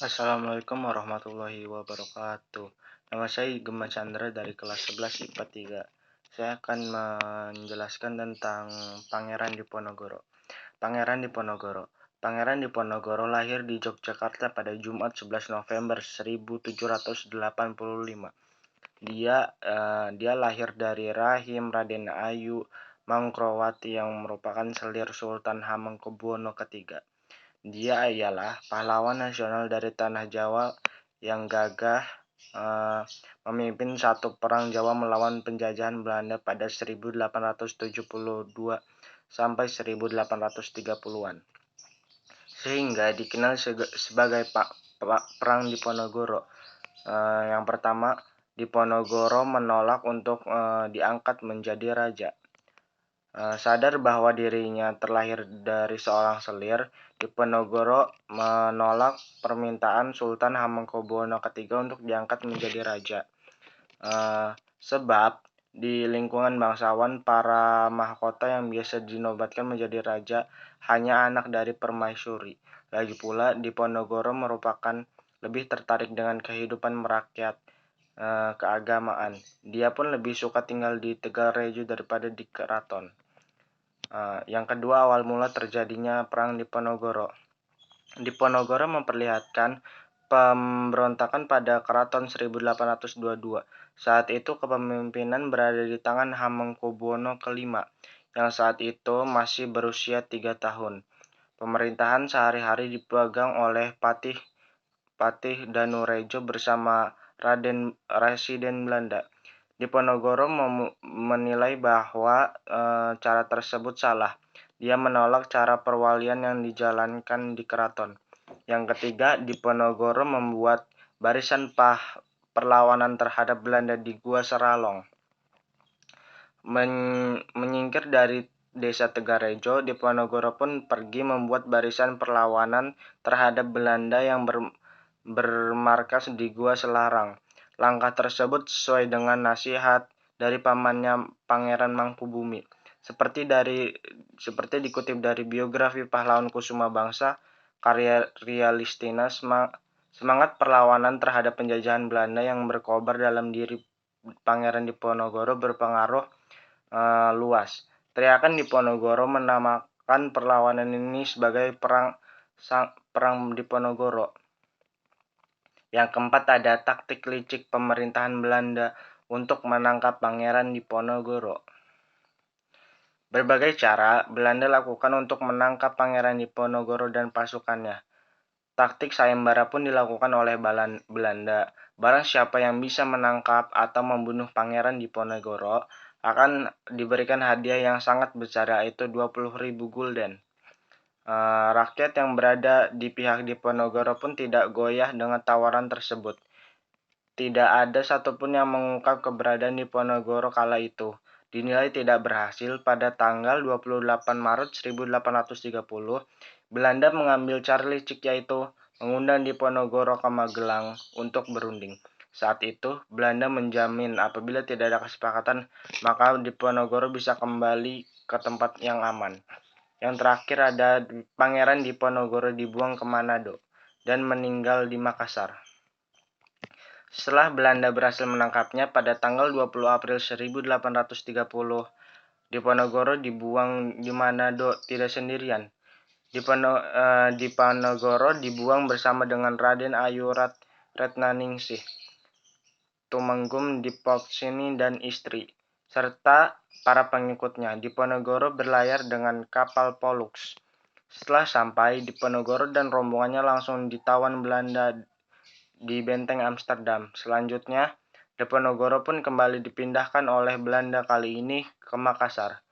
Assalamualaikum warahmatullahi wabarakatuh. Nama saya Gema Chandra dari kelas 11 IPA 3. Saya akan menjelaskan tentang Pangeran Diponegoro. Pangeran Diponegoro. Pangeran Diponegoro lahir di Yogyakarta pada Jumat 11 November 1785. Dia lahir dari rahim Raden Ayu Mangkrawati yang merupakan selir Sultan Hamengkubuwono III. Dia ialah pahlawan nasional dari tanah Jawa yang gagah memimpin satu perang Jawa melawan penjajahan Belanda pada 1872 sampai 1830-an. Sehingga dikenal sebagai Perang Diponegoro. Yang pertama, Diponegoro menolak untuk diangkat menjadi raja. Sadar bahwa dirinya terlahir dari seorang selir, Diponegoro menolak permintaan Sultan Hamengkubuwono III untuk diangkat menjadi raja. Sebab di lingkungan bangsawan, para mahkota yang biasa dinobatkan menjadi raja hanya anak dari permaisuri. Lagi pula, Diponegoro merupakan lebih tertarik dengan kehidupan merakyat keagamaan. Dia pun lebih suka tinggal di Tegalrejo daripada di keraton. Yang kedua, awal mula terjadinya Perang Diponegoro. Diponegoro memperlihatkan pemberontakan pada keraton 1822. Saat itu kepemimpinan berada di tangan Hamengkubuwono V, yang saat itu masih berusia 3 tahun. Pemerintahan sehari-hari dipegang oleh Patih Danurejo bersama Residen Belanda. Diponegoro menilai bahwa cara tersebut salah. Dia menolak cara perwalian yang dijalankan di keraton. Yang ketiga, Diponegoro membuat barisan perlawanan terhadap Belanda di Gua Seralong. Menyingkir dari desa Tegalrejo, Diponegoro pun pergi membuat barisan perlawanan terhadap Belanda yang bermarkas di Gua Selarang. Langkah tersebut sesuai dengan nasihat dari pamannya Pangeran Mangkubumi. Seperti dikutip dari biografi pahlawan Kusuma Bangsa, karya Rialistina, semangat perlawanan terhadap penjajahan Belanda yang berkobar dalam diri Pangeran Diponegoro berpengaruh luas. Teriakan Diponegoro menamakan perlawanan ini sebagai Perang Diponegoro. Yang keempat, ada taktik licik pemerintahan Belanda untuk menangkap Pangeran Diponegoro. Berbagai cara Belanda lakukan untuk menangkap Pangeran Diponegoro dan pasukannya. Taktik sayembara pun dilakukan oleh Belanda. Barang siapa yang bisa menangkap atau membunuh Pangeran Diponegoro akan diberikan hadiah yang sangat besar, yaitu 20.000 gulden. Rakyat yang berada di pihak Diponegoro pun tidak goyah dengan tawaran tersebut. Tidak ada satupun yang mengungkap keberadaan Diponegoro kala itu. Dinilai tidak berhasil. Pada tanggal 28 Maret 1830, Belanda mengambil cara licik, yaitu mengundang Diponegoro ke Magelang untuk berunding. Saat itu, Belanda menjamin apabila tidak ada kesepakatan, maka Diponegoro bisa kembali ke tempat yang aman. Yang terakhir, ada Pangeran Diponegoro dibuang ke Manado dan meninggal di Makassar. Setelah Belanda berhasil menangkapnya pada tanggal 20 April 1830, Diponegoro dibuang di Manado tidak sendirian. Diponegoro dibuang bersama dengan Raden Ayu Retnaningsih, Tumenggung Dipoksini dan istri, serta para pengikutnya. Diponegoro berlayar dengan kapal Pollux. Setelah sampai, Diponegoro dan rombongannya langsung ditawan Belanda di benteng Amsterdam. Selanjutnya, Diponegoro pun kembali dipindahkan oleh Belanda, kali ini ke Makassar.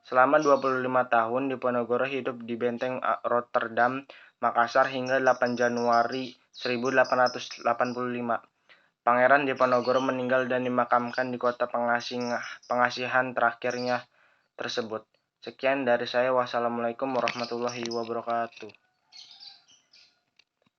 Selama 25 tahun, Diponegoro hidup di benteng Rotterdam, Makassar hingga 8 Januari 1885. Pangeran Diponegoro meninggal dan dimakamkan di kota pengasihan terakhirnya tersebut. Sekian dari saya. Wassalamualaikum warahmatullahi wabarakatuh.